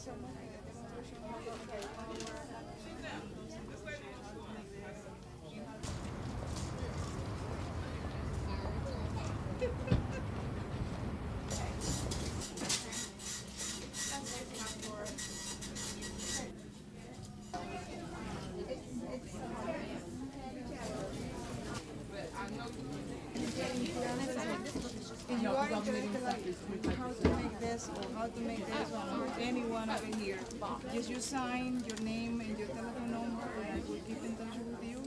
If you are interested like how to make this or how to make this one or any one over here, just you sign your name and your telephone number and I will keep in touch with you.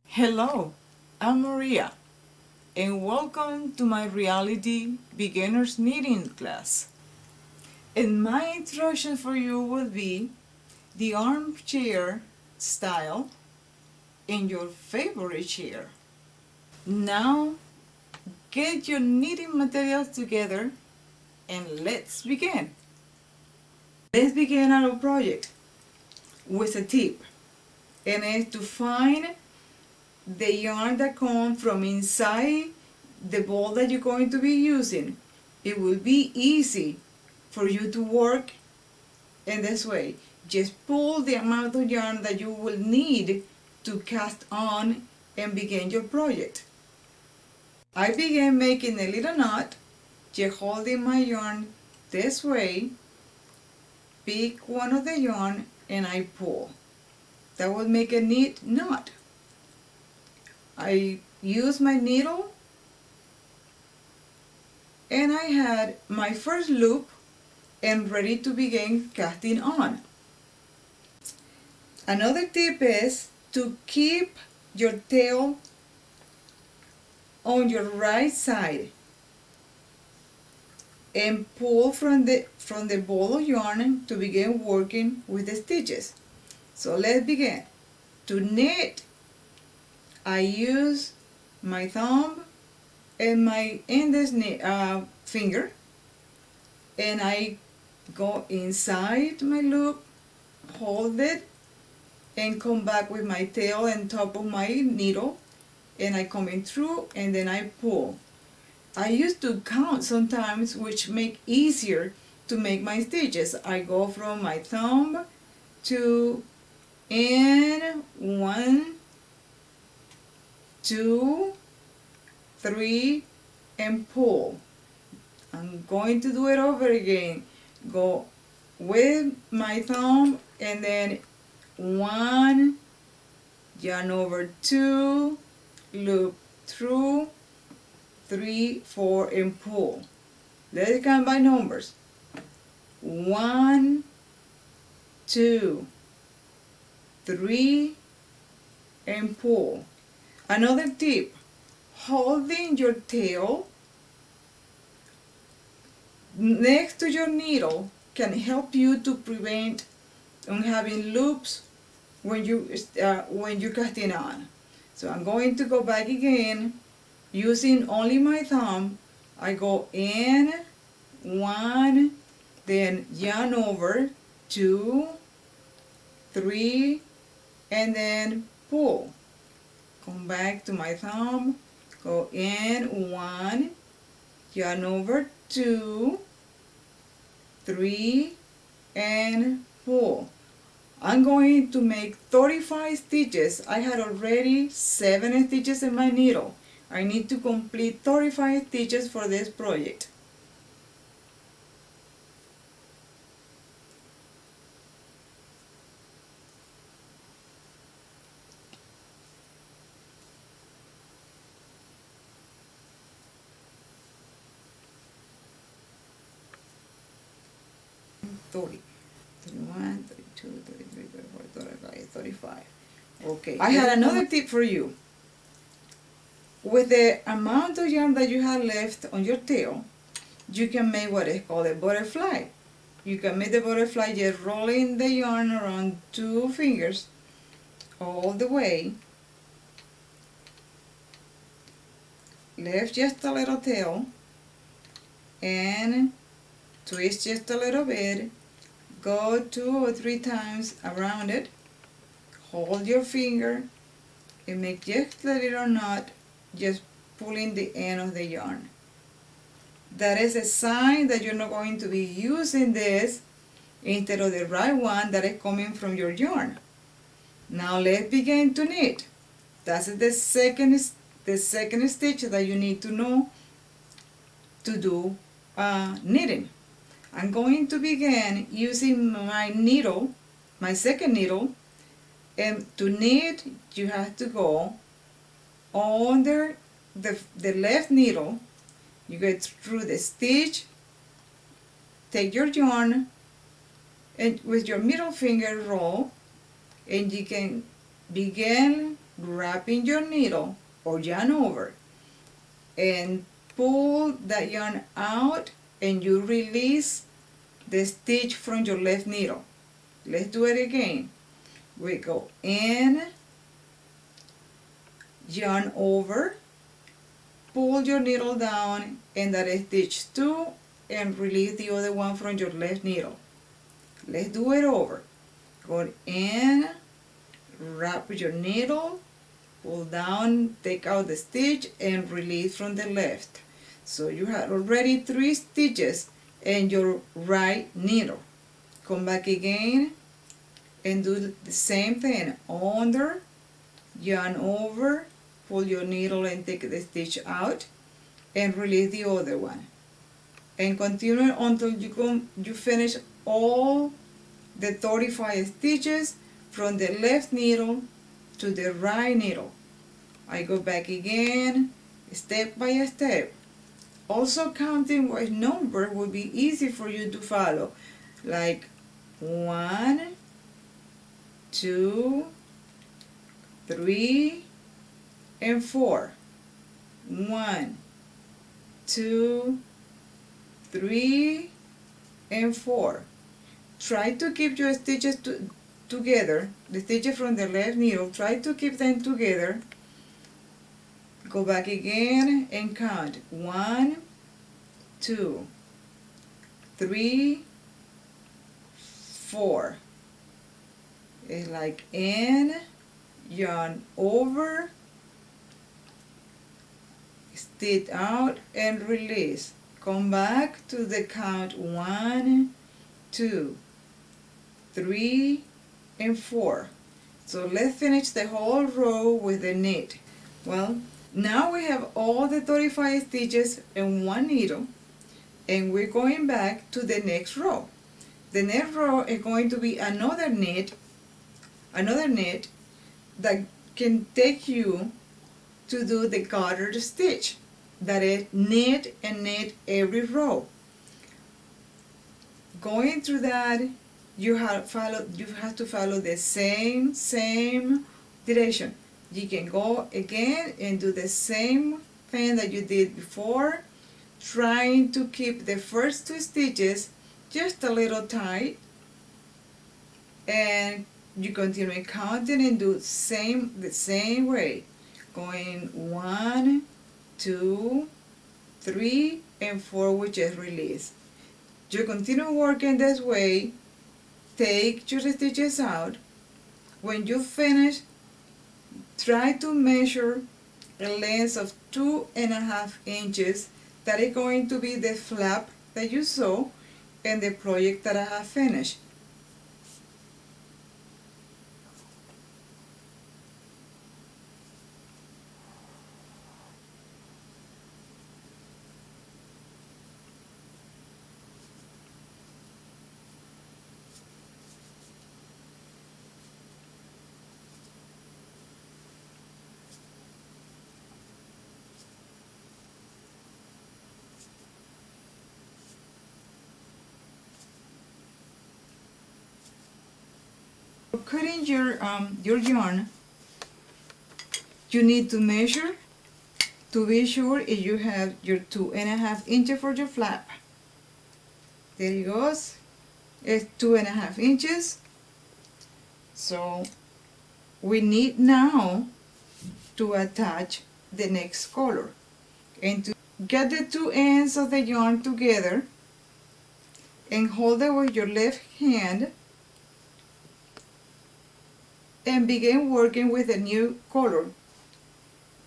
Hello, I'm Maria, and welcome to my Reality Beginners Knitting class. And my introduction for you will be the armchair style in your favorite chair. Now, get your knitting materials together and let's begin. Let's begin our project with a tip, and it's to find the yarn that comes from inside the ball that you're going to be using. It will be easy for you to work in this way. Just pull the amount of yarn that you will need to cast on and begin your project. I began making a little knot, just holding my yarn this way, pick one of the yarn and I pull. That will make a neat knot. I use my needle and I had my first loop and ready to begin casting on. Another tip is to keep your tail on your right side and pull from the ball of yarn to begin working with the stitches. So let's begin. To knit, I use my thumb and my index finger, and I go inside my loop, hold it, and come back with my tail and top of my needle, and I come in through and then I pull. I used to count sometimes, which make easier to make my stitches. I go from my thumb to in 1, 2, 3, and pull. I'm going to do it over again. Go with my thumb and then 1, yarn over 2, loop through, 3, 4, and pull. Let's count by numbers. 1, 2, 3, and pull. Another tip, holding your tail next to your needle can help you to prevent on having loops when you're casting on. So I'm going to go back again using only my thumb. I go in 1, then yarn over 2, 3, and then pull. Come back to my thumb, go in 1, yarn over 2, 3, and pull. I'm going to make 35 stitches. I had already 7 stitches in my needle. I need to complete 35 stitches for this project. Thirty. 31, 32, 33, 34, 35, 35. Okay. I had another tip for you. With the amount of yarn that you have left on your tail, you can make what is called a butterfly. You can make the butterfly just rolling the yarn around 2 fingers all the way. Lift just a little tail and twist just a little bit. go 2 or 3 times around it, hold your finger, and make just a little knot, just pulling the end of the yarn. That is a sign that you're not going to be using this instead of the right one that is coming from your yarn. Now let's begin to knit. That's the second stitch that you need to know to do knitting. I'm going to begin using my needle, my second needle, and to knit you have to go under the left needle. You get through the stitch, take your yarn, and with your middle finger roll, and you can begin wrapping your needle or yarn over and pull that yarn out, and you release the stitch from your left needle. Let's do it again. We go in, yarn over, pull your needle down, and that is stitch 2, and release the other one from your left needle. Let's do it over. Go in, wrap your needle, pull down, take out the stitch, and release from the left. So you have already 3 stitches in your right needle. Come back again and do the same thing. Under, yarn over, pull your needle and take the stitch out, and release the other one. And continue until you finish all the 35 stitches from the left needle to the right needle. I go back again, step by step. Also counting with number will be easy for you to follow, like 1, 2, 3, and 4. 1, 2, 3, and 4. Try to keep your stitches together, the stitches from the left needle, try to keep them together. Go back again and count. 1, 2, 3, 4. It's like in, yarn over, stitch out, and release. Come back to the count 1, 2, 3, and 4. So let's finish the whole row with the knit. Well, now we have all the 35 stitches in one needle, and we're going back to the next row. The next row is going to be another knit that can take you to do the garter stitch. That is, knit and knit every row. Going through that, you have to follow the same direction. You can go again and do the same thing that you did before, trying to keep the first 2 stitches just a little tight, and you continue counting and do the same way, going 1, 2, 3, and 4, which is release. You continue working this way, take your stitches out. When you finish, try to measure a length of 2.5 inches. That is going to be the flap that you saw in the project that I have finished. Cutting your yarn, you need to measure to be sure if you have your 2.5 inches for your flap. There it goes. It's 2.5 inches. So we need now to attach the next color, and to get the 2 ends of the yarn together, and hold it with your left hand and begin working with a new color.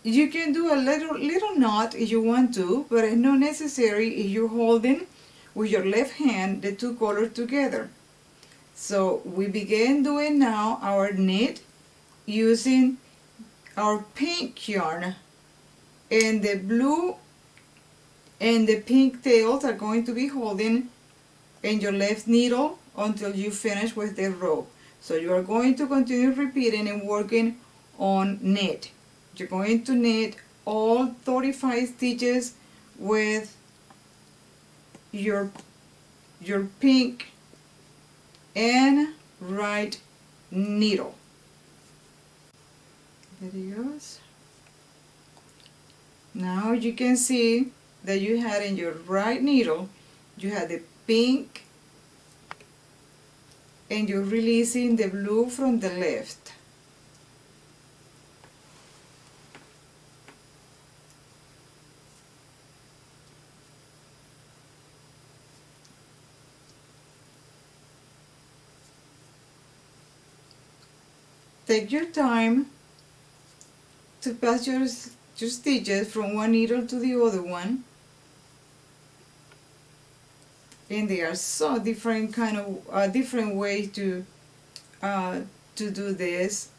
You can do a little knot if you want to, but it's not necessary if you're holding with your left hand the two colors together. So we begin doing now our knit using our pink yarn, and the blue and the pink tails are going to be holding in your left needle until you finish with the row. So you are going to continue repeating and working on knit. You're going to knit all 35 stitches with your pink and right needle. There it goes. Now you can see that you had in your right needle, you had the pink and you're releasing the blue from the left. Take your time to pass your stitches from one needle to the other one, and there are so different different ways to do this.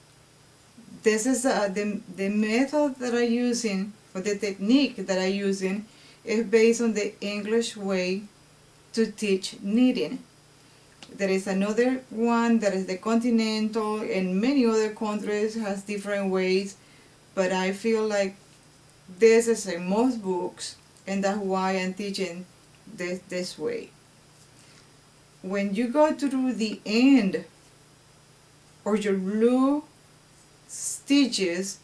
This is the method that I'm using, or the technique that I'm using, is based on the English way to teach knitting. There is another one that is the continental, and many other countries has different ways, but I feel like this is in most books, and that's why I'm teaching this way. When you go to the end of your blue stitches,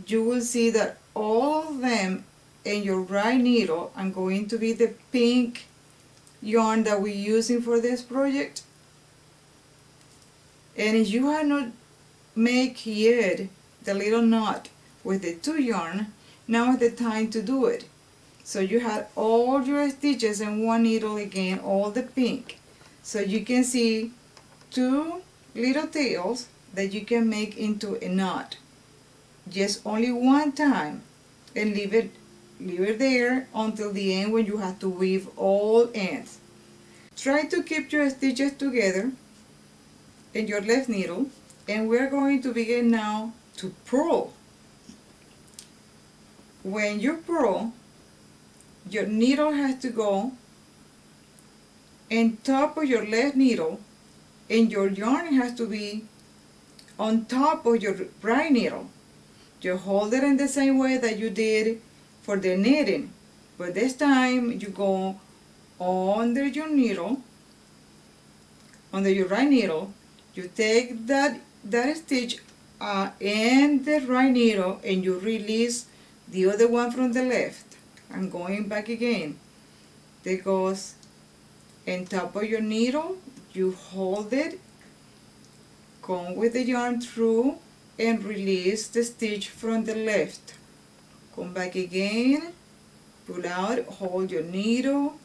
you will see that all of them in your right needle are going to be the pink yarn that we're using for this project. And if you have not made yet the little knot with the two yarn, now is the time to do it. So you have all your stitches in one needle again, all the pink. So you can see two little tails that you can make into a knot. Just only one time, and leave it there until the end when you have to weave all ends. Try to keep your stitches together in your left needle, and we're going to begin now to purl. When you purl, your needle has to go on top of your left needle, and your yarn has to be on top of your right needle. You hold it in the same way that you did for the knitting, but this time you go under your needle, under your right needle. You take that stitch in the right needle, and you release the other one from the left. I'm going back again. That goes on top of your needle. You hold it, come with the yarn through, and release the stitch from the left. Come back again, pull out, hold your needle,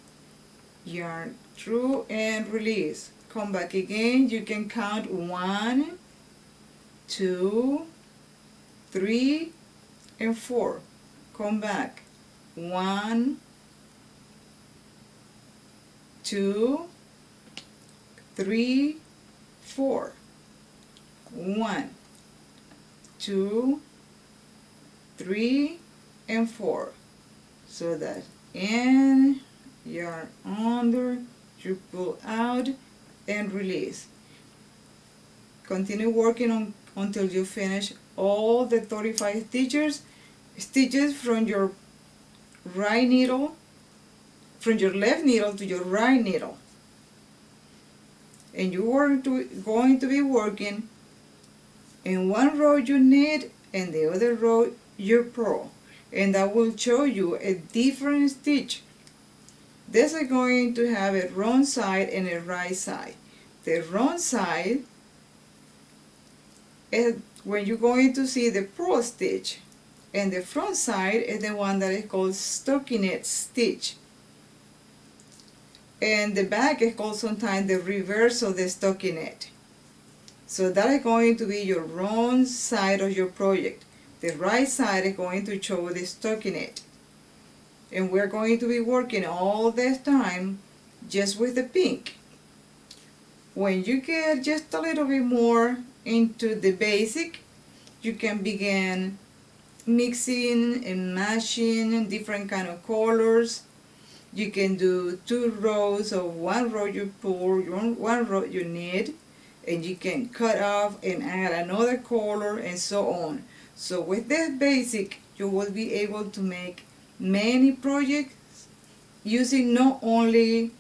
yarn through, and release. Come back again. You can count 1, 2, 3, and 4. Come back. 1, 2, 3, 4. 1, 2, 3, and 4. So that in, yarn under, you pull out and release. Continue working on until you finish all the 35 stitches from your right needle, from your left needle to your right needle. And you are going to be working in one row you knit, and the other row you purl, and that will show you a different stitch. This is going to have a wrong side and a right side. The wrong side is when you're going to see the purl stitch, and the front side is the one that is called stockinette stitch. And the back is called sometimes the reverse of the stockinette. So that is going to be your wrong side of your project. The right side is going to show the stockinette. And we're going to be working all this time just with the pink. When you get just a little bit more into the basic, you can begin mixing and matching different kind of colors. You can do 2 rows of 1 row you pull, 1 row you knit, and you can cut off and add another color and so on. So with this basic, you will be able to make many projects using not only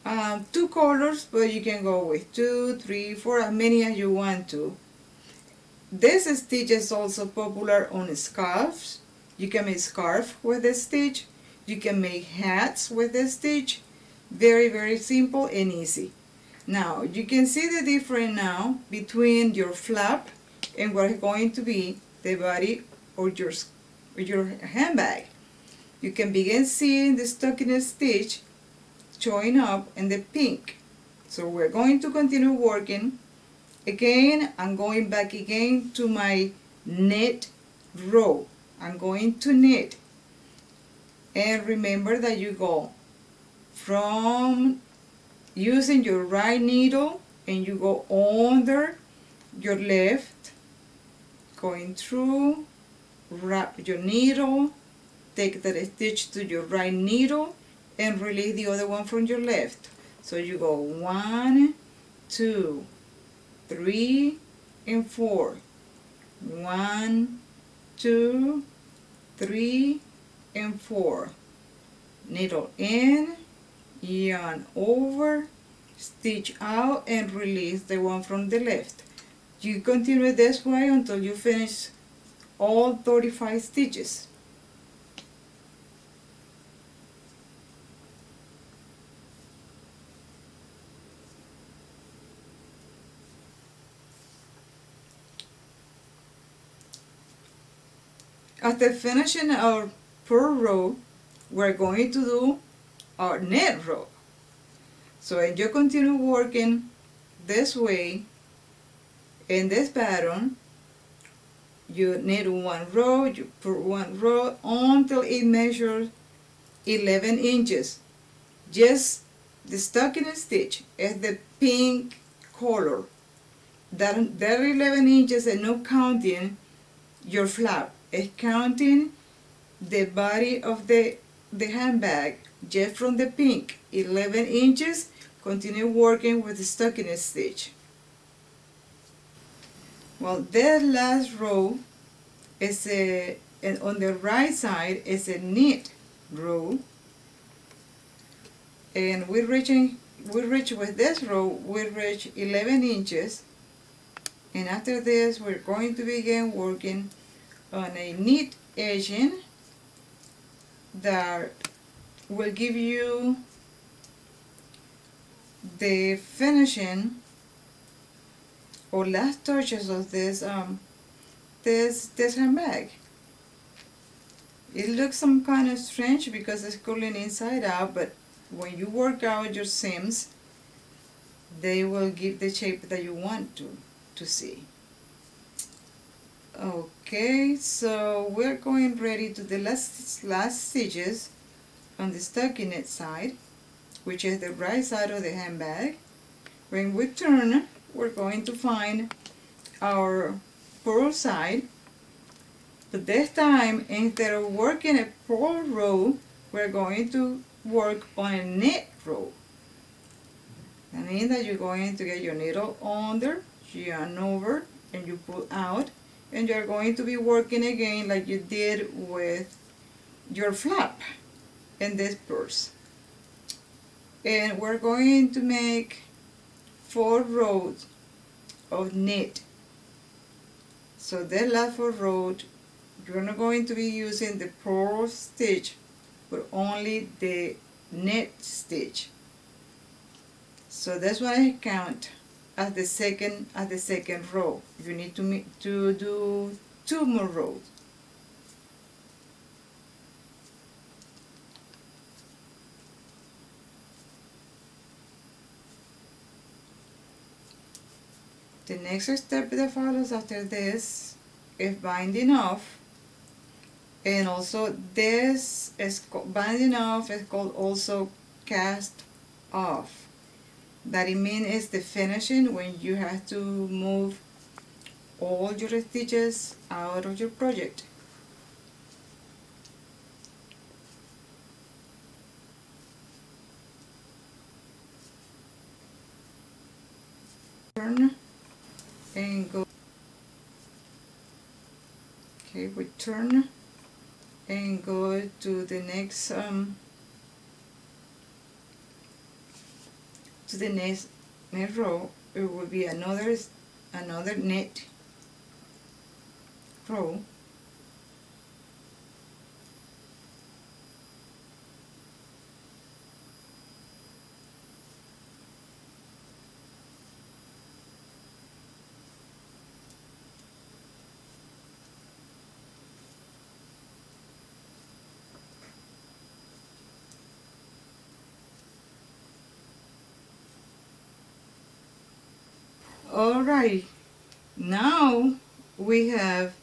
2 colors, but you can go with 2, 3, 4, as many as you want to. This stitch is also popular on scarves. You can make scarf with this stitch. You can make hats with this stitch. Very, very simple and easy. Now, you can see the difference now between your flap and what is going to be the body or your handbag. You can begin seeing the stockinette stitch showing up in the pink. So we're going to continue working. Again, I'm going back again to my knit row. I'm going to knit. And remember that you go from using your right needle and you go under your left, going through, wrap your needle, take that stitch to your right needle and release the other one from your left. So you go 1, 2, 3, and 4. 1, 2, 3, and 4. Needle in, yarn over, stitch out, and release the one from the left. You continue this way until you finish all 35 stitches. After finishing our purl row, we're going to do our knit row. So as you continue working this way in this pattern, you knit 1 row, you put 1 row until it measures 11 inches. Just the stockinette stitch is the pink color. That 11 inches is not counting your flap. It's counting the body of the handbag just from the pink. 11 inches. Continue working with the stockinette stitch. Well, that last row is and on the right side is a knit row, and we reach with this row, we reach 11 inches, and after this we're going to begin working on a knit edging that will give you the finishing or last touches of this this handbag. It looks some kind of strange because it's curling inside out, but when you work out your seams, they will give the shape that you want to see. Okay, so we're going ready to the last stitches on the stockinette side, which is the right side of the handbag. When we turn, we're going to find our purl side, but this time instead of working a purl row, we're going to work on a knit row. That means that you're going to get your needle under, yarn over, and you pull out, and you're going to be working again like you did with your flap in this purse. And we're going to make 4 rows of knit. So the last 4 rows, you're not going to be using the purl stitch, but only the knit stitch. So that's what I count as the second row. You need to do 2 more rows. The next step that follows after this is binding off, and also this is binding off is called also cast off. That it means is the finishing when you have to move all your stitches out of your project. Turn and go. Okay, we turn and go to the next next row. It will be another knit row. Alright, now we have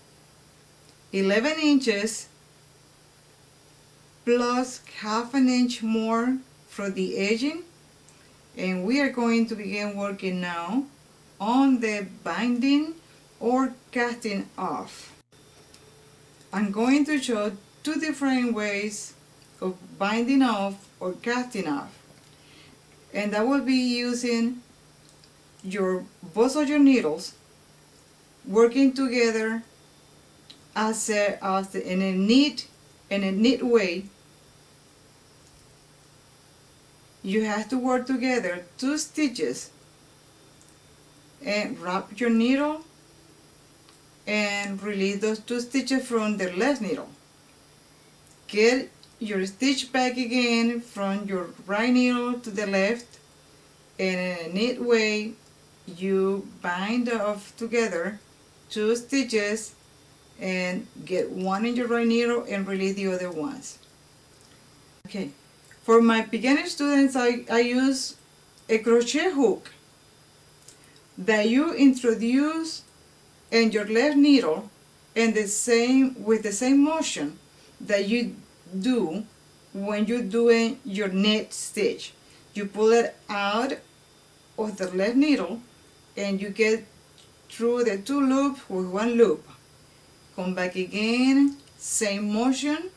11 inches plus half an inch more for the edging, and we are going to begin working now on the binding or casting off. I'm going to show two different ways of binding off or casting off, and I will be using both of your needles working together in a neat way. You have to work together 2 stitches and wrap your needle and release those 2 stitches from the left needle. Get your stitch back again from your right needle to the left, and in a neat way you bind off together 2 stitches and get one in your right needle and release the other ones. Okay, for my beginner students, I use a crochet hook that you introduce in your left needle and with the same motion that you do when you're doing your knit stitch. You pull it out of the left needle and you get through the 2 loops with 1 loop. Come back again, same motion,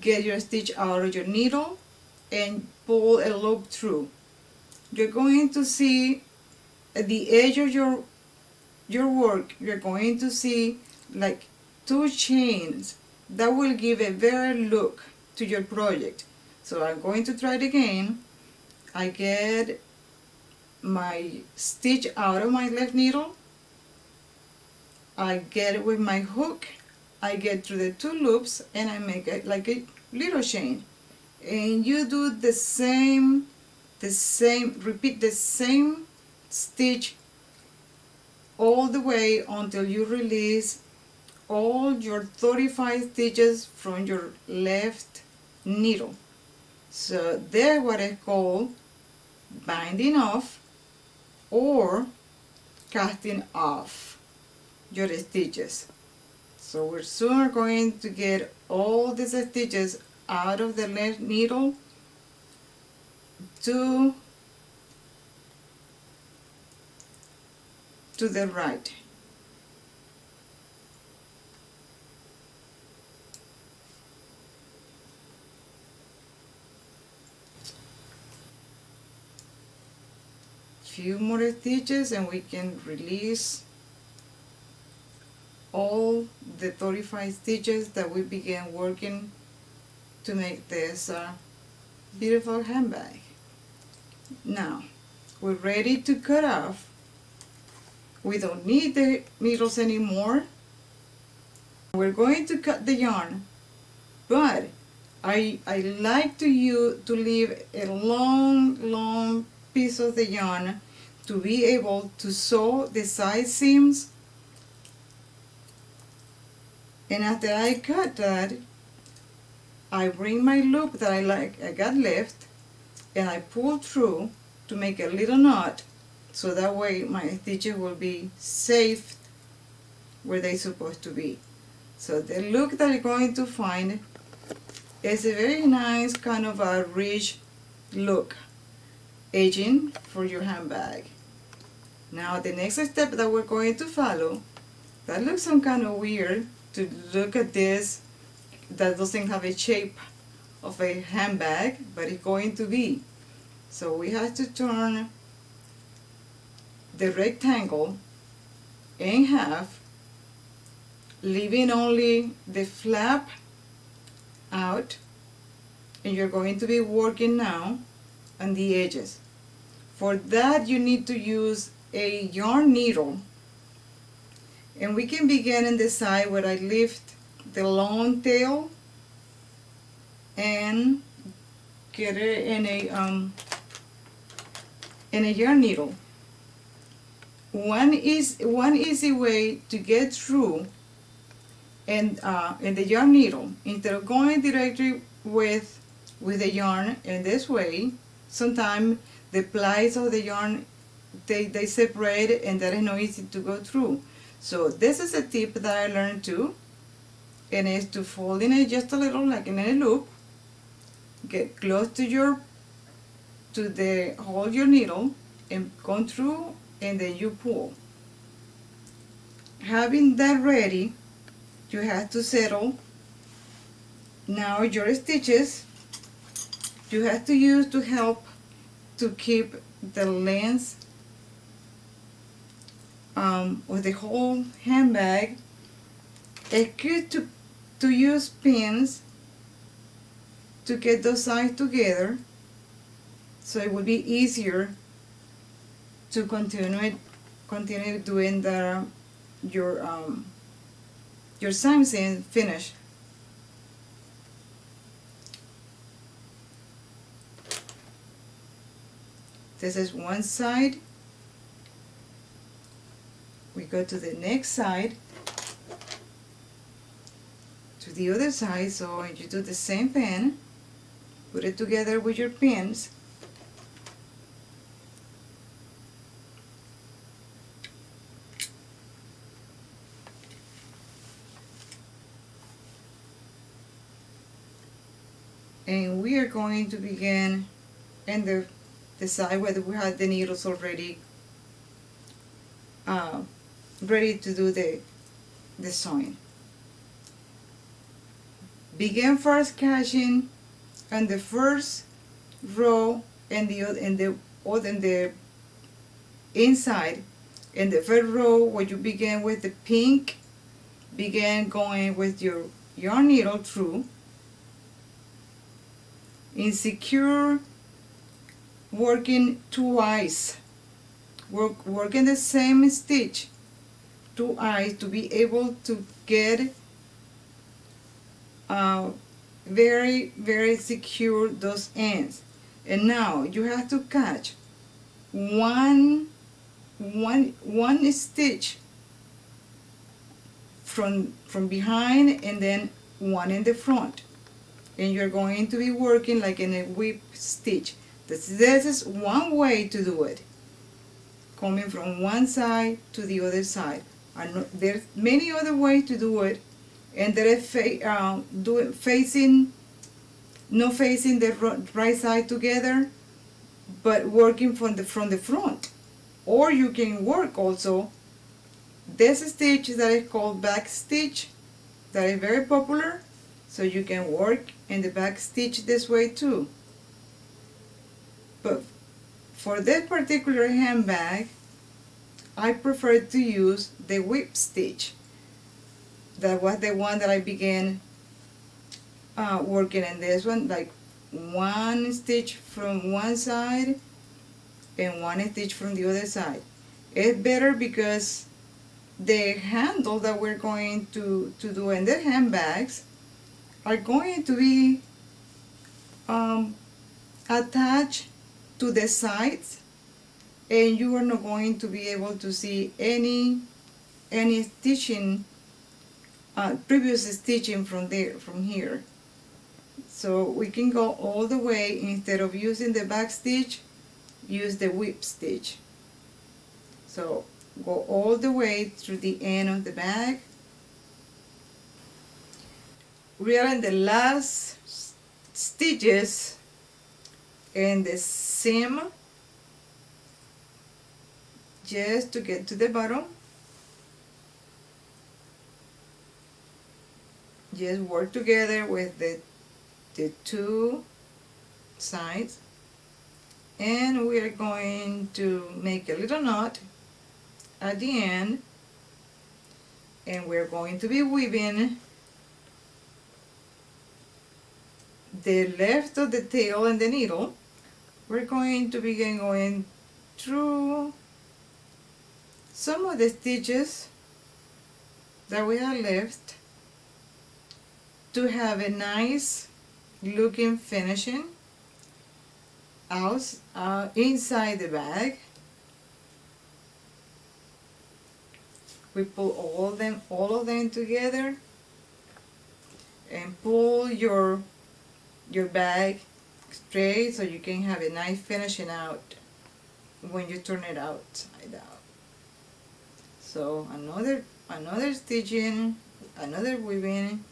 get your stitch out of your needle and pull a loop through. You're going to see at the edge of your work, you're going to see like 2 chains that will give a varied look to your project. So I'm going to try it again. I get my stitch out of my left needle, I get it with my hook, I get through the 2 loops and I make it like a little chain. And you do the same, repeat the same stitch all the way until you release all your 35 stitches from your left needle. So that's what I call binding off or casting off your stitches. So we're soon going to get all these stitches out of the left needle to the right. Few more stitches and we can release all the 35 stitches that we began working to make this beautiful handbag. Now we're ready to cut off. We don't need the needles anymore. We're going to cut the yarn, but I like to leave a long piece of the yarn to be able to sew the side seams. And after I cut that, I bring my loop that I got left and I pull through to make a little knot so that way my stitches will be safe where they're supposed to be. So the look that you're going to find is a very nice kind of a rich look, edging for your handbag. Now the next step that we're going to follow, that looks some kind of weird to look at this, that doesn't have a shape of a handbag, but it's going to be. So we have to turn the rectangle in half, leaving only the flap out, and you're going to be working now on the edges. For that you need to use a yarn needle, and we can begin in the side where I lift the long tail and get it in a yarn needle. One easy way to get through in the yarn needle, instead of going directly with the yarn in this way, sometimes the plies of the yarn they separate, and that is not easy to go through. So this is a tip that I learned too, and it's to fold in it just a little, like in a loop, get close to hold your needle and go through, and then you pull. Having that ready, you have to settle now your stitches. You have to use to help to keep the length of the whole handbag. It's good to use pins to get those sides together, so it will be easier to continue doing your seam seam finish. This is one side. We go to the next side, to the other side, so you do the same thing, put it together with your pins. And we are going to begin in the side where we have the needles already ready to do the sewing. Begin first catching on the first row and the inside. In the first row, where you begin with the pink, begin going with your yarn needle through. Insecure, working twice, working the same stitch twice to be able to get very secure those ends. And now you have to catch one stitch from behind, and then one in the front, and you're going to be working like in a whip stitch. This is one way to do it, coming from one side to the other side. There's many other ways to do it, and there is not facing the right side together, but working from the front. Or you can work also this stitch that is called back stitch, that is very popular. So you can work in the back stitch this way too. But for this particular handbag, I prefer to use the whip stitch. That was the one that I began working in this one, like one stitch from one side and one stitch from the other side. It's better because the handle that we're going to do in the handbags are going to be attached to the sides, and you are not going to be able to see any stitching, previous stitching from here. So we can go all the way. Instead of using the back stitch, use the whip stitch. So go all the way through the end of the bag. We are in the last stitches in the seam, just to get to the bottom. Just work together with the two sides, and we are going to make a little knot at the end, and we're going to be weaving the left of the tail and the needle. We're going to begin going through some of the stitches that we have left to have a nice looking finishing out inside the bag. We pull all of them together, and pull your bag straight so you can have a nice finishing out when you turn it outside out. So another stitching, another weaving,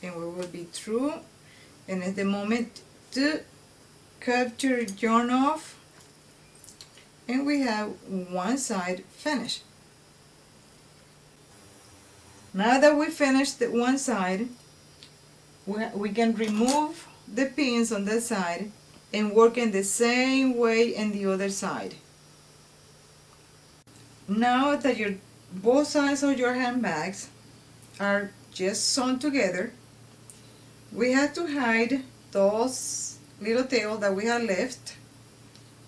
and we will be through. And at the moment to cut your yarn off, and we have one side finished. Now that we finished the one side, we can remove the pins on that side and work in the same way in the other side. Now that both sides of your handbags are just sewn together, we have to hide those little tails that we have left,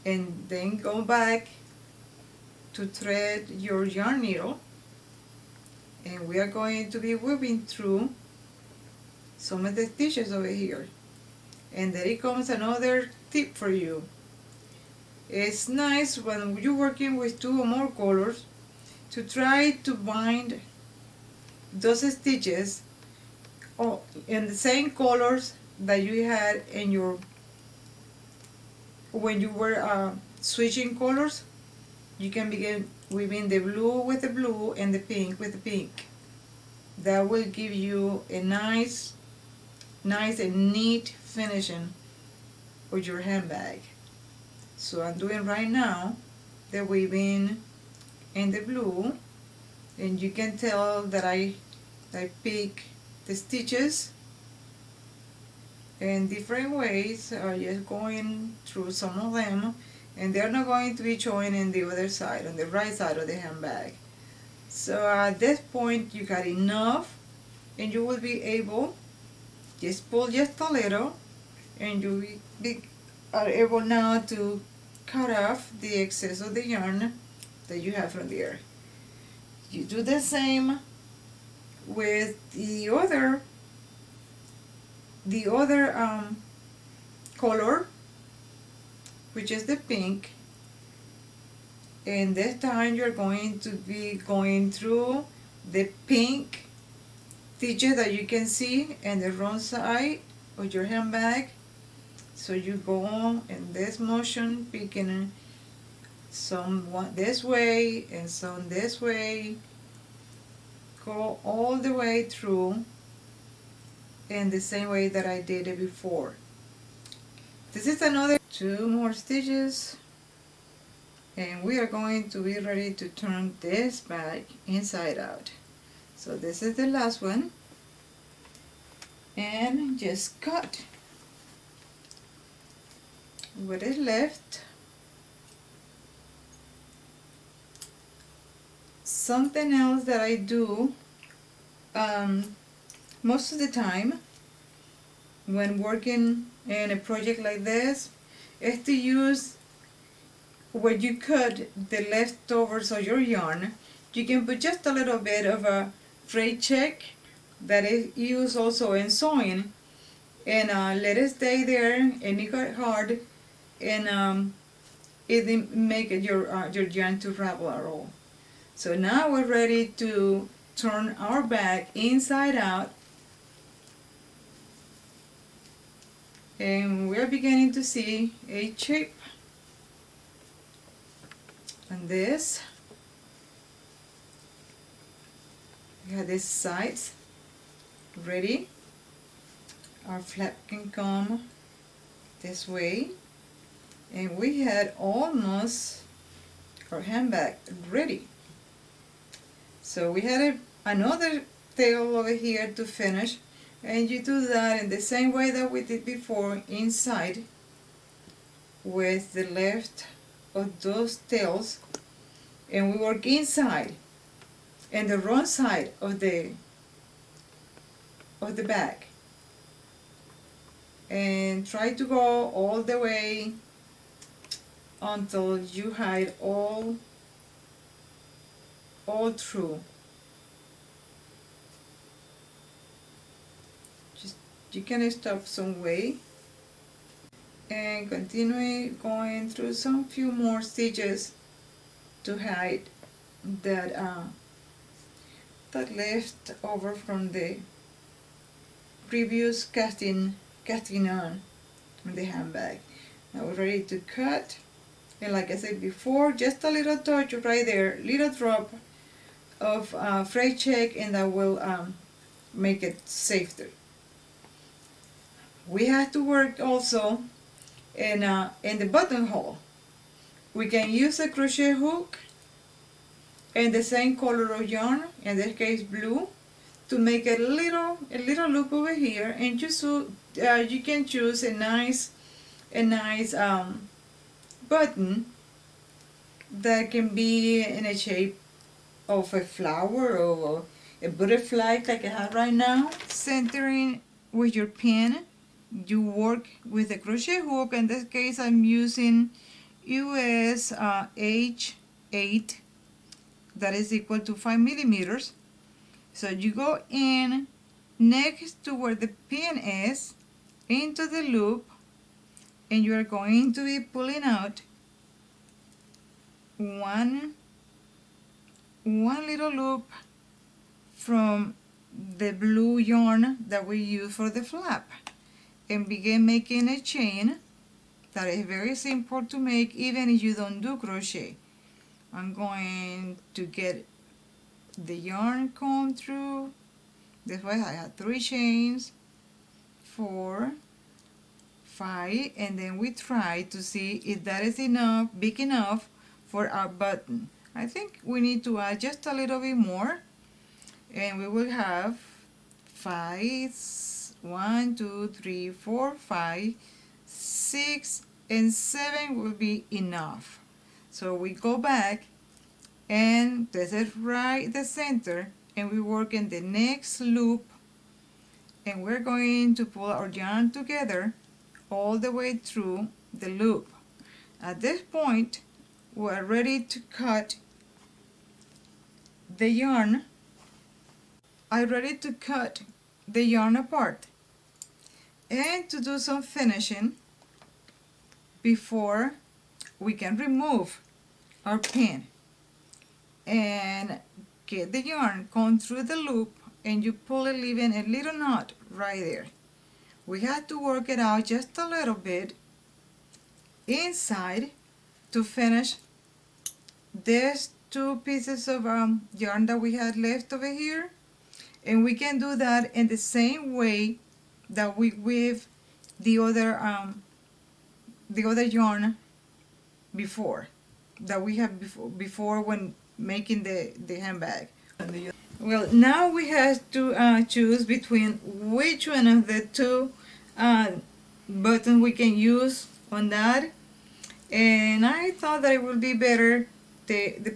and then go back to thread your yarn needle, and we are going to be weaving through some of the stitches over here. And there it comes another tip for you. It's nice when you're working with two or more colors to try to bind those stitches in the same colors that you had in when you were switching colors. You can begin weaving the blue with the blue and the pink with the pink. That will give you a nice and neat finishing with your handbag. So I'm doing right now the weaving in the blue, and you can tell that I pick the stitches in different ways, just going through some of them, and they're not going to be showing in the other side, on the right side of the handbag. So at this point you got enough, and you will be able just pull just a little, and you are able now to cut off the excess of the yarn that you have from there. You do the same with the other color, which is the pink, and this time you're going to be going through the pink stitches that you can see in the wrong side of your handbag. So you go on in this motion, picking some this way and some this way, go all the way through in the same way that I did it before. This is another 2 more stitches, and we are going to be ready to turn this bag inside out. So this is the last one, and just cut what is left. Something else that I do most of the time when working in a project like this is to use, when you cut the leftovers of your yarn, you can put just a little bit of a freight check that is used also in sewing, and let it stay there and it got hard, and it didn't make your yarn to ravel at all. So now we're ready to turn our bag inside out, and we're beginning to see a shape. And this, We have these sides ready. Our flap can come this way, and we had almost our handbag ready. So we had another tail over here to finish, and you do that in the same way that we did before, inside with the left of those tails, and we work inside and the wrong side of the bag, and try to go all the way until you hide all through. Just, you can stop some way and continue going through some few more stitches to hide that that left over from the previous casting on the handbag. Now we're ready to cut, and like I said before, just a little touch right there, little drop of freight check, and that will make it safer. We have to work also in the buttonhole. We can use a crochet hook and the same color of yarn, in this case blue, to make a little loop over here, and you can choose a nice button that can be in a shape of a flower or a butterfly like I have right now. Centering with your pin, you work with a crochet hook. In this case I'm using US H8, that is equal to 5 millimeters. So you go in next to where the pin is into the loop, and you are going to be pulling out one little loop from the blue yarn that we use for the flap, and begin making a chain that is very simple to make even if you don't do crochet. I'm going to get the yarn come through. This way I have 3 chains, 4, 5, and then we try to see if that is enough, big enough for our button. I think we need to add just a little bit more, and we will have 5, 1, 2, 3, 4, 5, 6, and 7 will be enough. So we go back, and this is right the center, and we work in the next loop, and we're going to pull our yarn together all the way through the loop. At this point we're ready to cut the yarn. I'm ready to cut the yarn apart and to do some finishing before we can remove our pin, and get the yarn, come through the loop, and you pull it, leaving a little knot right there. We have to work it out just a little bit inside to finish these 2 pieces of yarn that we had left over here, and we can do that in the same way that we weave the other yarn before, that we have before when making the handbag. Well, now we have to choose between which one of the 2 buttons we can use on that, and I thought that it would be better the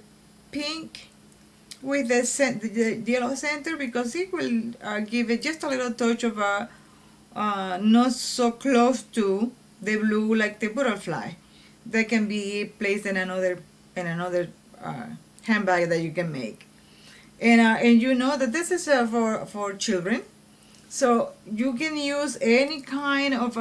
pink with the yellow center, because it will give it just a little touch of not so close to the blue like the butterfly that can be placed in another handbag that you can make. And you know that this is for children, so you can use any kind of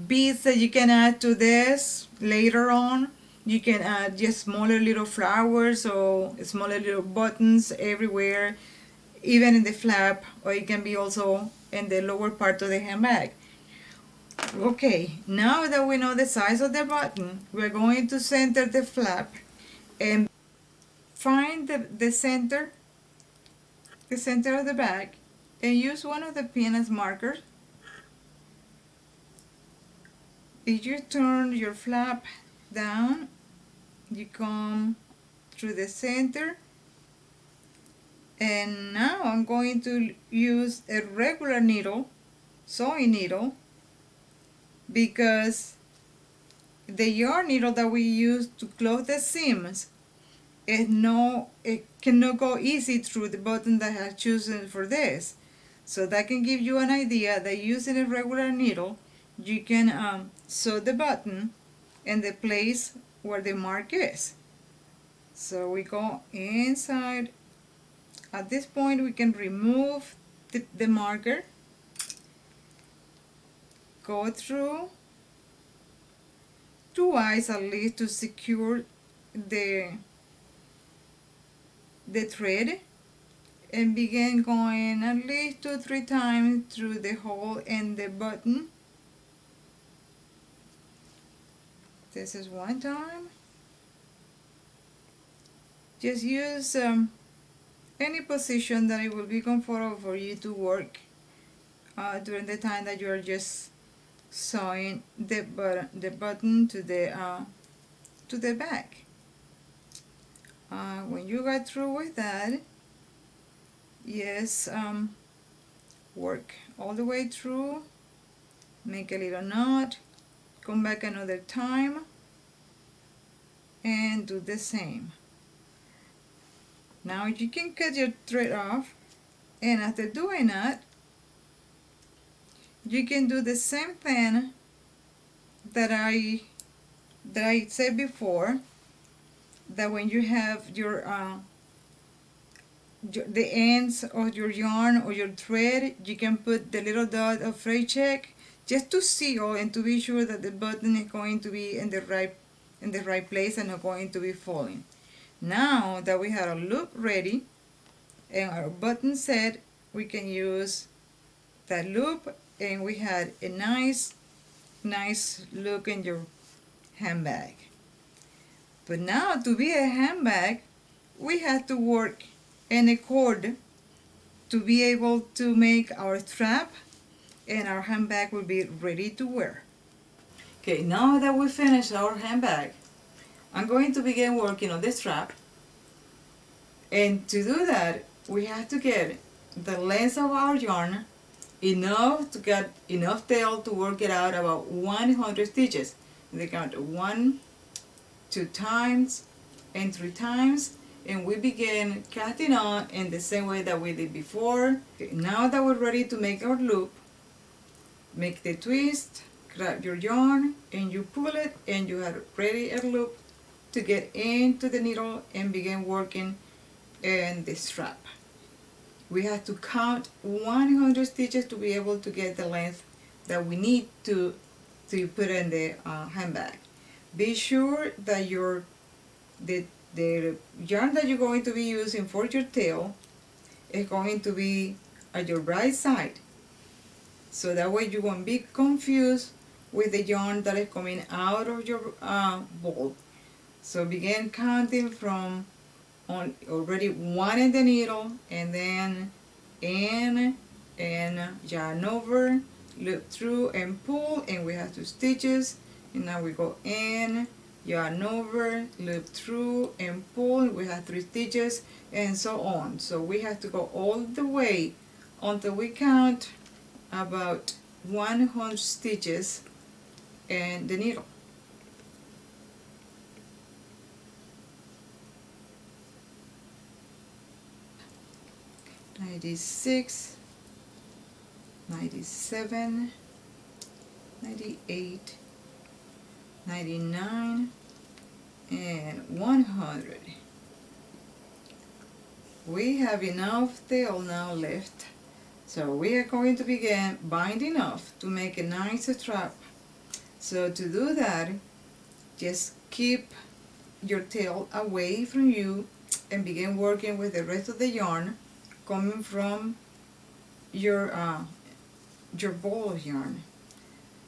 beads that you can add to this later on. You can add just smaller little flowers or smaller little buttons everywhere, even in the flap, or it can be also in the lower part of the handbag. Okay, now that we know the size of the button, we're going to center the flap and find the center the center of the bag and use one of the pin as markers. If you turn your flap down, you come through the center, and now I'm going to use a regular needle, sewing needle, because the yarn needle that we use to close the seams it cannot go easy through the button that I have chosen for this. So that can give you an idea that using a regular needle, you can sew the button in the place where the mark is. So we go inside. At this point we can remove the marker, go through twice at least to secure the thread, and begin going at least 2-3 times through the hole in the button. This is one time. Just use any position that it will be comfortable for you to work during the time that you are just sewing the button to the back. When you get through with that, yes, work all the way through, make a little knot, come back another time, and do the same. Now you can cut your thread off, and after doing that, you can do the same thing that I said before, that when you have your the ends of your yarn or your thread, you can put the little dot of freight check just to seal and to be sure that the button is going to be in the right place and not going to be falling. Now that we have a loop ready and our button set, we can use that loop, and we had a nice look in your handbag. But now to be a handbag, we have to work in a cord to be able to make our strap, and our handbag will be ready to wear. Okay, now that we finished our handbag, I'm going to begin working on the strap. And to do that, we have to get the length of our yarn enough to get enough tail to work it out about 100 stitches. They count 1, 2 times, and 3 times, and we begin casting on in the same way that we did before. Okay, now that we're ready to make our loop, make the twist, grab your yarn, and you pull it, and you have ready a loop to get into the needle and begin working in the strap. We have to count 100 stitches to be able to get the length that we need to put in the handbag. Be sure that the yarn that you're going to be using for your tail is going to be at your right side, so that way you won't be confused with the yarn that is coming out of your ball. So begin counting from already 1 in the needle, and then in and yarn over, loop through and pull, and we have 2 stitches, and now we go in, yarn over, loop through and pull, we have 3 stitches, and so on. So we have to go all the way until we count about 100 stitches in the needle. "96, 97, 98, 99, and 100. We have enough tail now left, so we are going to begin binding off to make a nice strap. So to do that, just keep your tail away from you and begin working with the rest of the yarn coming from your ball of yarn.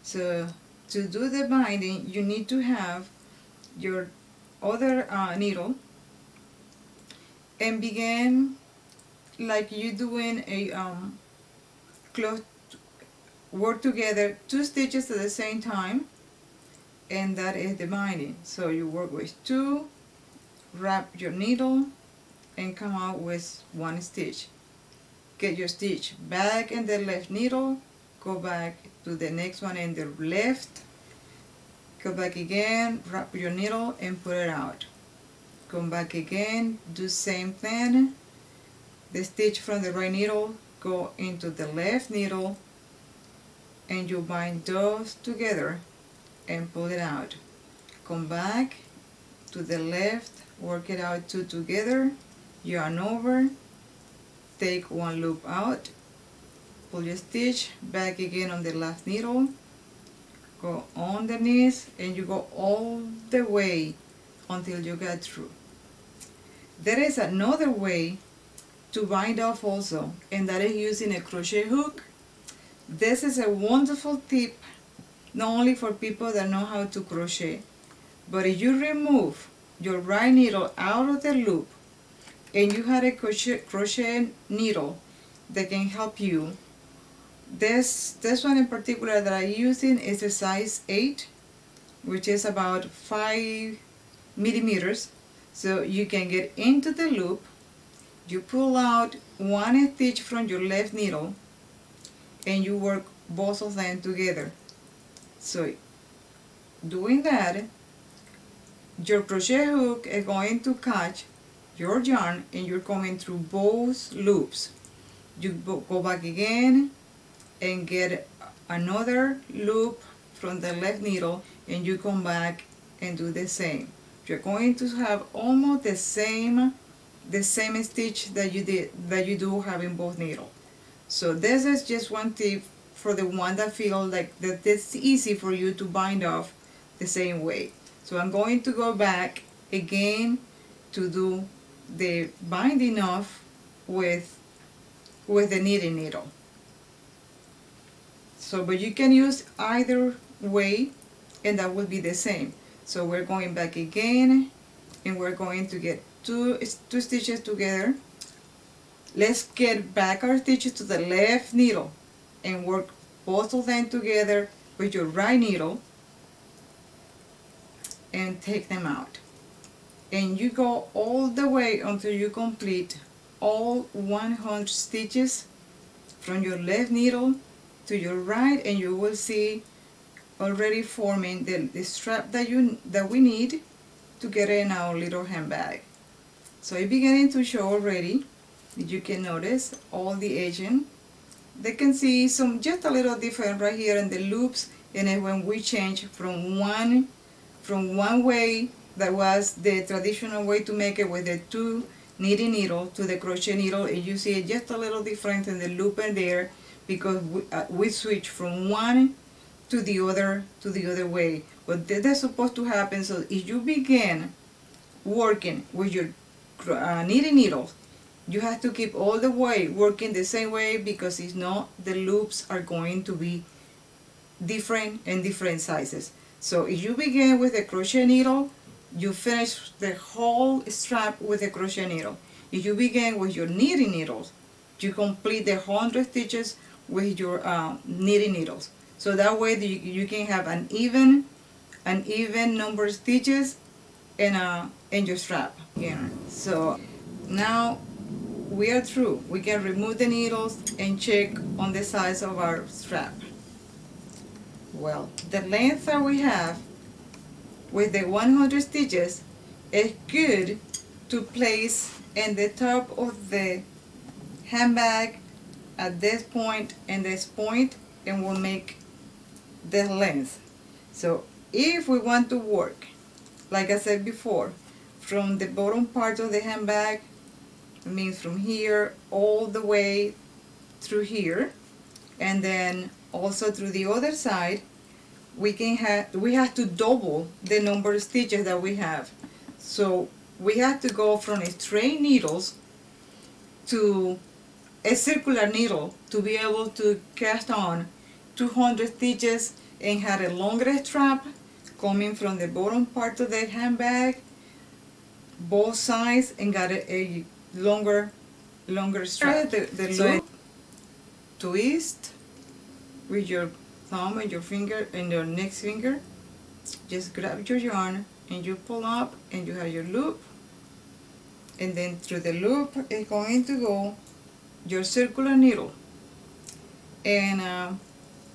So to do the binding, you need to have your other needle and begin like you doing a close work together 2 stitches at the same time, and that is the binding. So you work with 2, wrap your needle, and come out with 1 stitch. Get your stitch back in the left needle, go back to the next one in the left, go back again, wrap your needle and put it out. Come back again, do same thing. The stitch from the right needle go into the left needle, and you bind those together and pull it out. Come back to the left, work it out 2 together, yarn over, take 1 loop out, pull your stitch back again on the left needle, go underneath, and you go all the way until you get through. There is another way to bind off also, and that is using a crochet hook. This is a wonderful tip, not only for people that know how to crochet, but if you remove your right needle out of the loop and you had a crochet needle that can help you, this one in particular that I'm using is a size 8, which is about 5 millimeters. So you can get into the loop, you pull out 1 stitch from your left needle, and you work both of them together. So doing that, your crochet hook is going to catch your yarn and you're coming through both loops. You go back again and get another loop from the left needle, and you come back and do the same. You're going to have almost the same stitch that you do having both needles. So this is just one tip for the one that feel like that it's easy for you to bind off the same way. So I'm going to go back again to do the binding off with the knitting needle. So, but you can use either way and that will be the same. So we're going back again and we're going to get two stitches together. Let's get back our stitches to the left needle and work both of them together with your right needle and take them out. And you go all the way until you complete all 100 stitches from your left needle to your right, and you will see already forming the strap that we need to get in our little handbag. So it's beginning to show already. You can notice all the edging. They can see some just a little different right here in the loops, and then when we change from one way that was the traditional way to make it with the 2 knitting needle to the crochet needle, and you see just a little different in the loop in there because we switch from one to the other way. But that's supposed to happen. So if you begin working with your knitting needles, you have to keep all the way working the same way, because if not, the loops are going to be different and different sizes. So if you begin with a crochet needle, you finish the whole strap with a crochet needle. If you begin with your knitting needles, you complete the 100 stitches with your knitting needles. So that way you can have an even number of stitches in your strap. Yeah. So now we are through. We can remove the needles and check on the size of our strap. Well, the length that we have with the 100 stitches is good to place in the top of the handbag at this point and this point, and will make the length. So if we want to work, like I said before, from the bottom part of the handbag, it means from here all the way through here, and then also through the other side, we have to double the number of stitches that we have. So we have to go from straight needles to a circular needle to be able to cast on 200 stitches and have a longer strap coming from the bottom part of the handbag, both sides, and got a longer longer strap. The loop, twist with your thumb and your finger and your next finger. Just grab your yarn and you pull up and you have your loop, and then through the loop is going to go your circular needle. And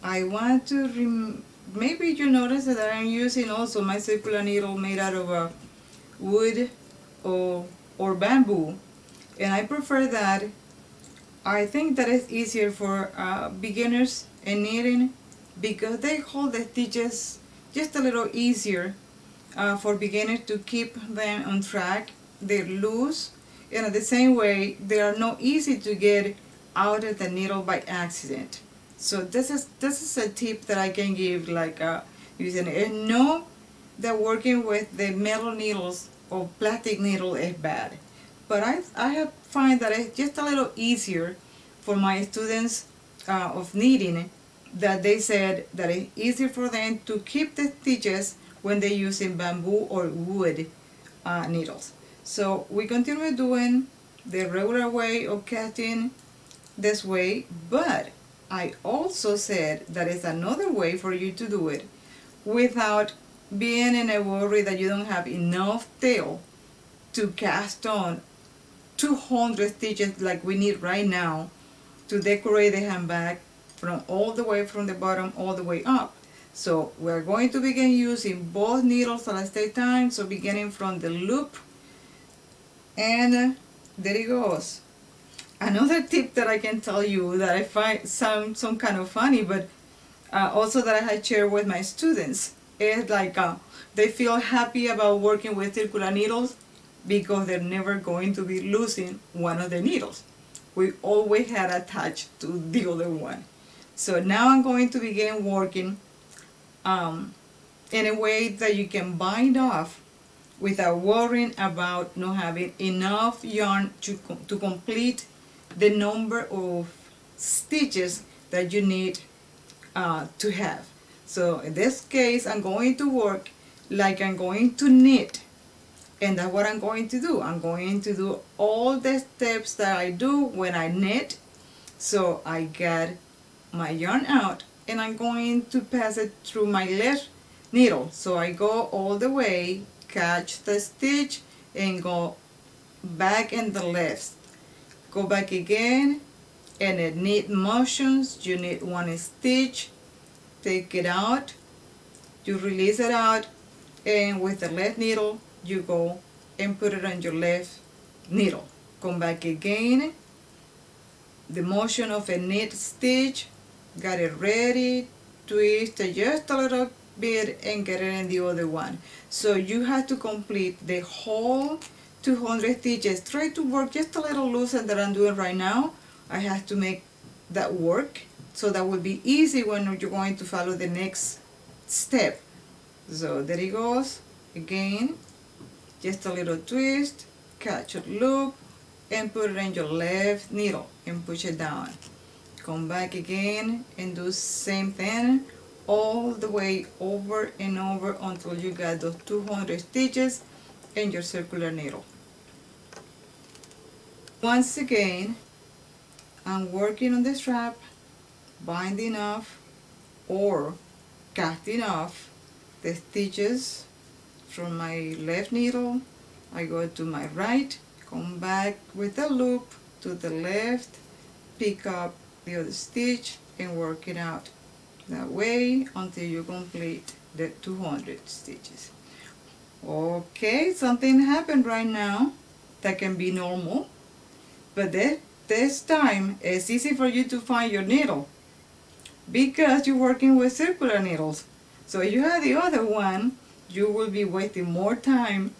I want to maybe you notice that I'm using also my circular needle made out of wood or bamboo, and I prefer that. I think that it's easier for beginners in knitting because they hold the stitches just a little easier for beginners to keep them on track. They're loose, and at the same way they are not easy to get out of the needle by accident. So this is a tip that I can give, like using it. And know that working with the metal needles or plastic needle is bad, but I have find that it's just a little easier for my students of knitting, that they said that it's easier for them to keep the stitches when they're using bamboo or wood needles. So we continue doing the regular way of casting this way, but I also said that it's another way for you to do it without being in a worry that you don't have enough tail to cast on 200 stitches like we need right now to decorate the handbag from all the way from the bottom all the way up. So we're going to begin using both needles at the same time, so beginning from the loop, and there it goes. Another tip that I can tell you that I find some kind of funny, but also that I had shared with my students, is like they feel happy about working with circular needles because they're never going to be losing one of the needles. We always had attached to the other one. So now I'm going to begin working in a way that you can bind off without worrying about not having enough yarn to complete the number of stitches that you need to have. So in this case, I'm going to work like I'm going to knit, and that's what I'm going to do. I'm going to do all the steps that I do when I knit. So I get my yarn out and I'm going to pass it through my left needle. So I go all the way, catch the stitch, and go back in the left. Go back again, and in knit motions, you knit one stitch, take it out, you release it out, and with the left needle, you go and put it on your left needle. Come back again, the motion of a knit stitch, got it ready, twist it just a little bit and get it in the other one. So you have to complete the whole 200 stitches. Try to work just a little looser than I'm doing right now. I have to make that work, so that will be easy when you're going to follow the next step. So there it goes again, just a little twist, catch your loop, and put it in your left needle and push it down. Come back again and do same thing all the way over and over until you got those 200 stitches in your circular needle. Once again, I'm working on the strap, binding off or casting off the stitches from my left needle. I go to my right, come back with the loop to the left, pick up the other stitch and work it out that way until you complete the 200 stitches. Okay, something happened right now that can be normal, but this time it's easy for you to find your needle because you're working with circular needles. So if you have the other one, you will be wasting more time.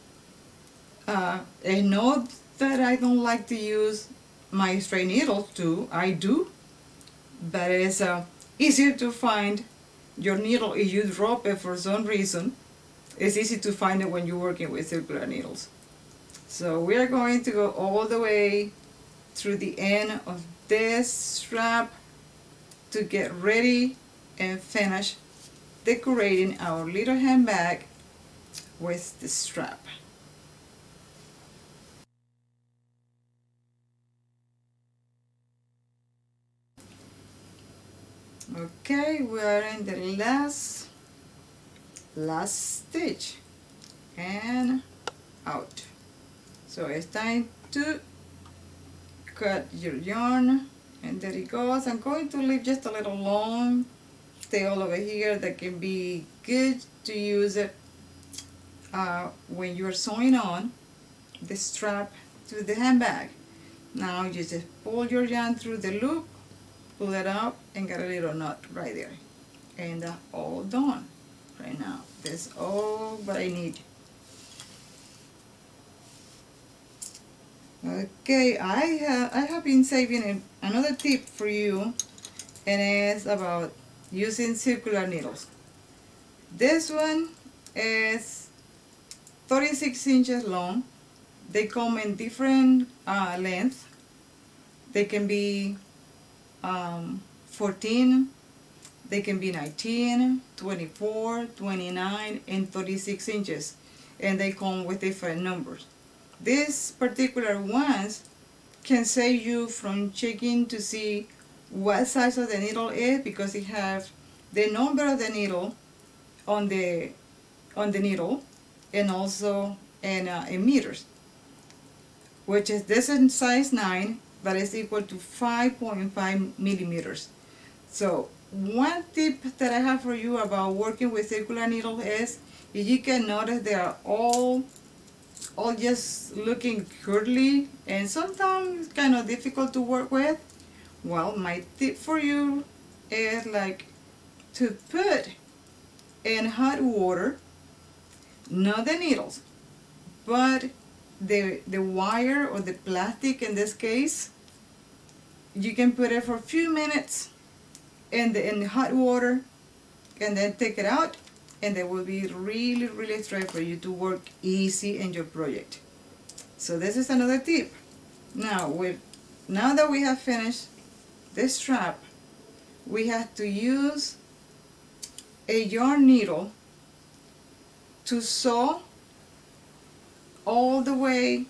I know that I don't like to use my straight needles too. I do, but it's easier to find your needle if you drop it for some reason. It's easy to find it when you're working with circular needles. So we are going to go all the way through the end of this strap to get ready and finish decorating our little handbag with the strap. Okay, we are in the last stitch and out. So it's time to cut your yarn, and there it goes. I'm going to leave just a little long tail over here that can be good to use it when you're sewing on the strap to the handbag. Now you just pull your yarn through the loop, pull it up, and get a little knot right there. And that's all done right now. That's all what I need. Okay, I have been saving another tip for you, and it's about using circular needles. This one is 36 inches long. They come in different lengths. They can be 14, they can be 19, 24, 29, and 36 inches. And they come with different numbers. These particular ones can save you from checking to see what size of the needle is, because it has the number of the needle on the needle, and also in meters, which is this in size 9, but it's equal to 5.5 millimeters. So one tip that I have for you about working with circular needle is, if you can notice they are all just looking curly and sometimes kind of difficult to work with. Well, my tip for you is like to put in hot water, not the needles, but the wire or the plastic in this case. You can put it for a few minutes in the hot water and then take it out, and it will be really straight for you to work easy in your project. So this is another tip. Now that we have finished this strap, we have to use a yarn needle to sew all the way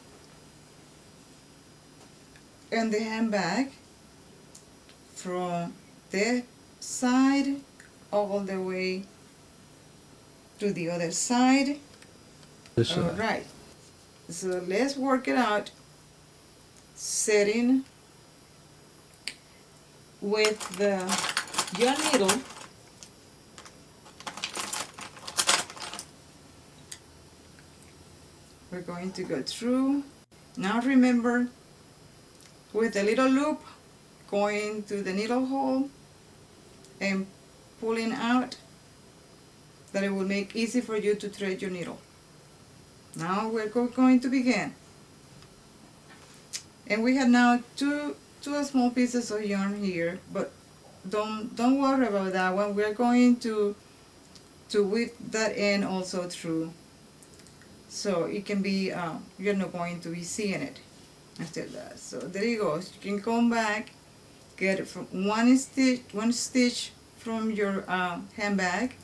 in the handbag, from this side all the way to the other side. This All side. right, so let's work it out, setting with the yarn needle. We're going to go through. Now remember, with the little loop, going to the needle hole and pulling out, that it will make easy for you to thread your needle. Now we're going to begin. And we have now two small pieces of yarn here, but don't worry about that one. We're going to weave that in also through, so it can be you're not going to be seeing it after that. So there you go. You can come back, get from one stitch from your handbag,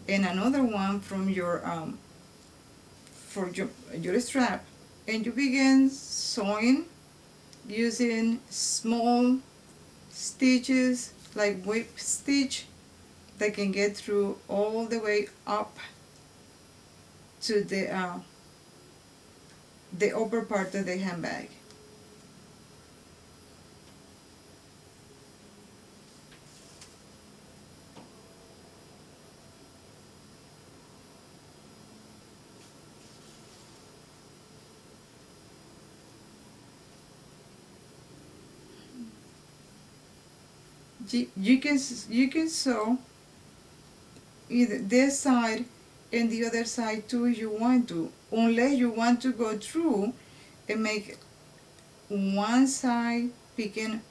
and another one from your for your strap, and you begin sewing using small stitches like whip stitch that can get through all the way up to the upper part of the handbag. You can sew either this side and the other side too if you want to, unless you want to go through and make one side, picking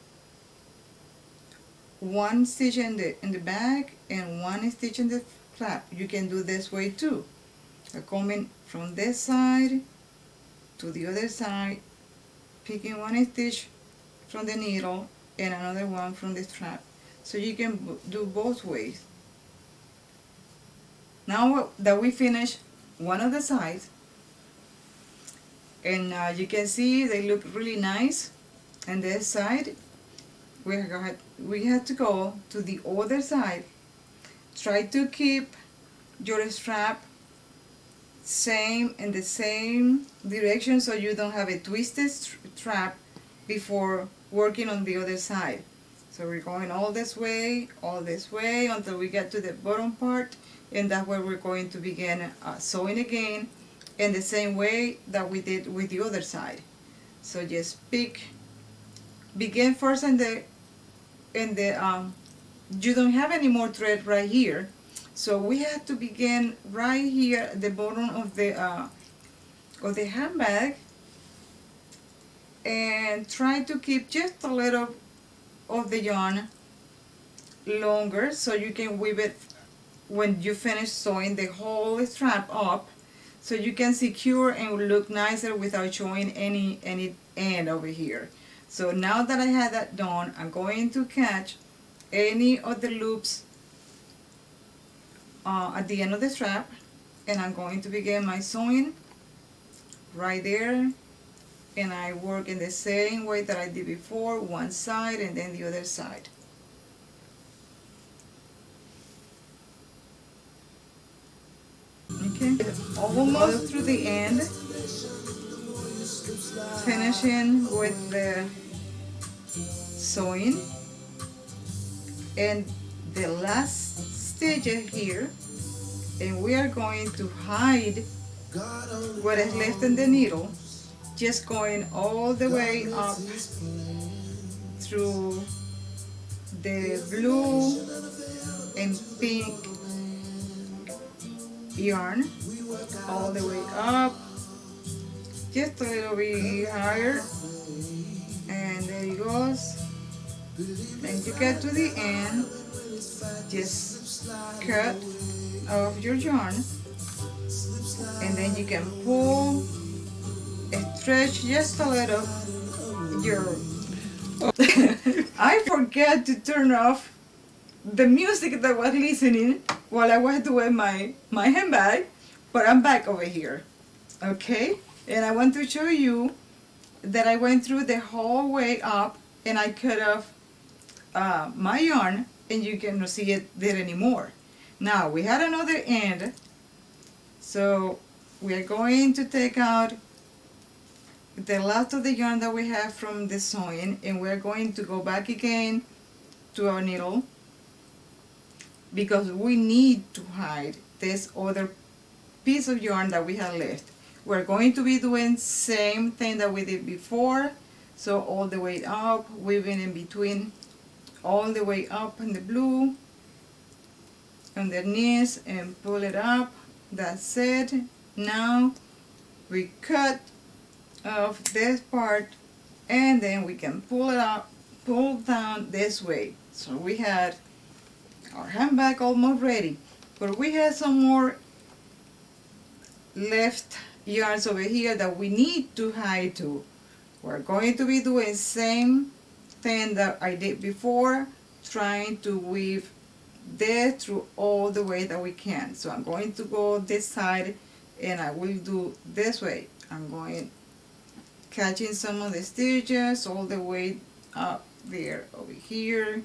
one stitch in the back and one stitch in the flap. You can do this way too, coming from this side to the other side, picking one stitch from the needle and another one from the strap. So you can do both ways. Now that we finish one of the sides, and you can see they look really nice, and this side we're we have to go to the other side. Try to keep your strap same in the same direction so you don't have a twisted strap before working on the other side. So we're going all this way until we get to the bottom part, and that's where we're going to begin sewing again in the same way that we did with the other side. So just begin first in the you don't have any more thread right here, so we have to begin right here at the bottom of the handbag, and try to keep just a little of the yarn longer so you can weave it when you finish sewing the whole strap up, so you can secure and look nicer without showing any end over here. So now that I have that done, I'm going to catch any of the loops at the end of the strap, and I'm going to begin my sewing right there, and I work in the same way that I did before, one side and then the other side. Okay, almost through the end, finishing with the sewing, and the last stitch here, and we are going to hide what is left in the needle, just going all the way up through the blue and pink yarn, all the way up, just a little bit higher, and there it goes. Then you get to the end, just cut off your yarn, and then you can pull and stretch just a little your I forget to turn off the music that I was listening while I was doing my handbag, but I'm back over here, okay? And I want to show you that I went through the whole way up, and I cut off my yarn, and you cannot see it there anymore. Now we had another end, so we are going to take out the last of the yarn that we have from the sewing, and we're going to go back again to our needle because we need to hide this other piece of yarn that we have left. We're going to be doing same thing that we did before, so all the way up, weaving in between, all the way up in the blue, underneath, and pull it up. That's it. Now we cut off this part, and then we can pull it up, pull down this way. So we had our handbag almost ready, but we have some more left yarns over here that we need to hide too. We're going to be doing same thing that I did before, trying to weave this through all the way that we can. So I'm going to go this side, and I will do this way. I'm going catching some of the stitches all the way up there over here,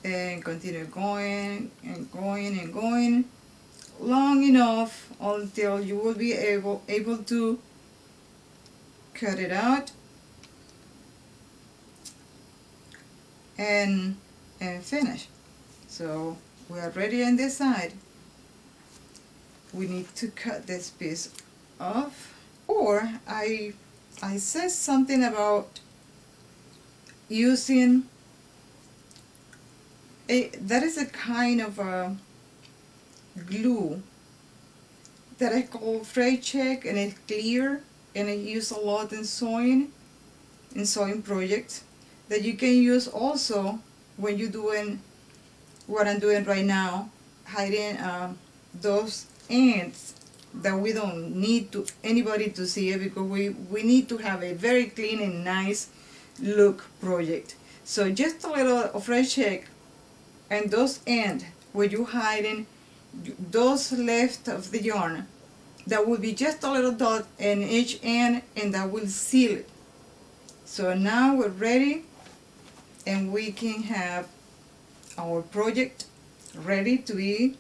and continue going and going and going long enough until you will be able to cut it out and finish. So we are ready on this side. We need to cut this piece off, or I said something about using that is a kind of a glue that I call Crochet, and it's clear, and I use a lot in sewing projects, that you can use also when you're doing what I'm doing right now, hiding those ends that we don't need anybody to see it, because we need to have a very clean and nice look project. So just a little of Crochet, and those ends where you're hiding those left of the yarn, that will be just a little dot in each end, and that will seal it. So now we're ready and we can have our project ready to be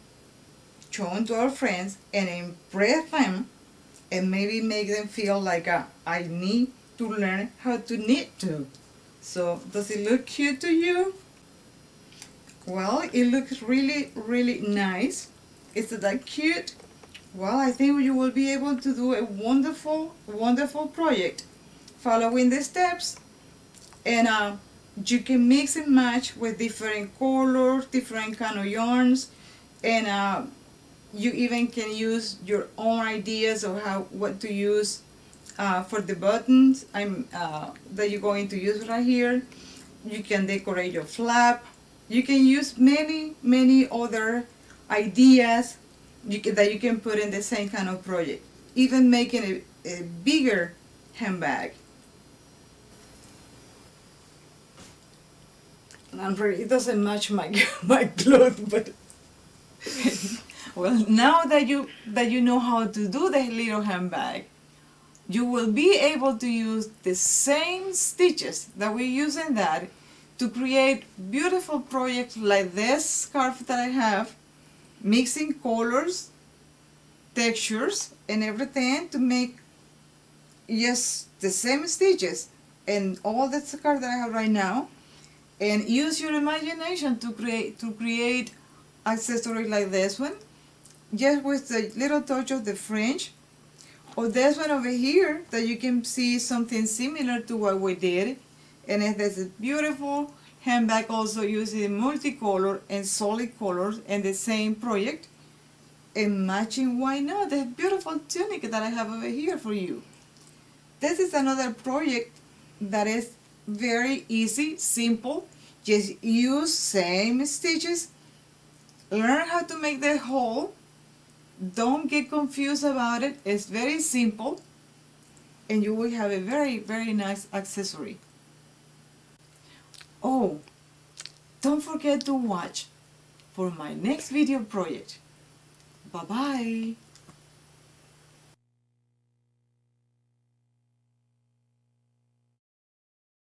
shown to our friends and impress them and maybe make them feel like I need to learn how to knit too. So does it look cute to you? Well, it looks really, really nice. Isn't that cute? Well, I think you will be able to do a wonderful, wonderful project following the steps, and you can mix and match with different colors, different kind of yarns, and you even can use your own ideas of what to use for the buttons that you're going to use right here. You can decorate your flap. You can use many other ideas that you can put in the same kind of project, even making a bigger handbag. It doesn't match my my clothes, but well, now that you know how to do the little handbag, you will be able to use the same stitches that we use in that to create beautiful projects like this scarf that I have, mixing colors, textures, and everything to make just the same stitches and all the scarf that I have right now, and use your imagination to create accessories like this one, just with the little touch of the fringe, or this one over here that you can see something similar to what we did, and there's a beautiful handbag also using multicolor and solid colors in the same project, and matching, why not, the beautiful tunic that I have over here for you. This is another project that is very easy, simple. Just use same stitches, learn how to make the hole. Don't get confused about it. It's very simple, and you will have a very, very nice accessory. Oh, don't forget to watch for my next video project. Bye-bye.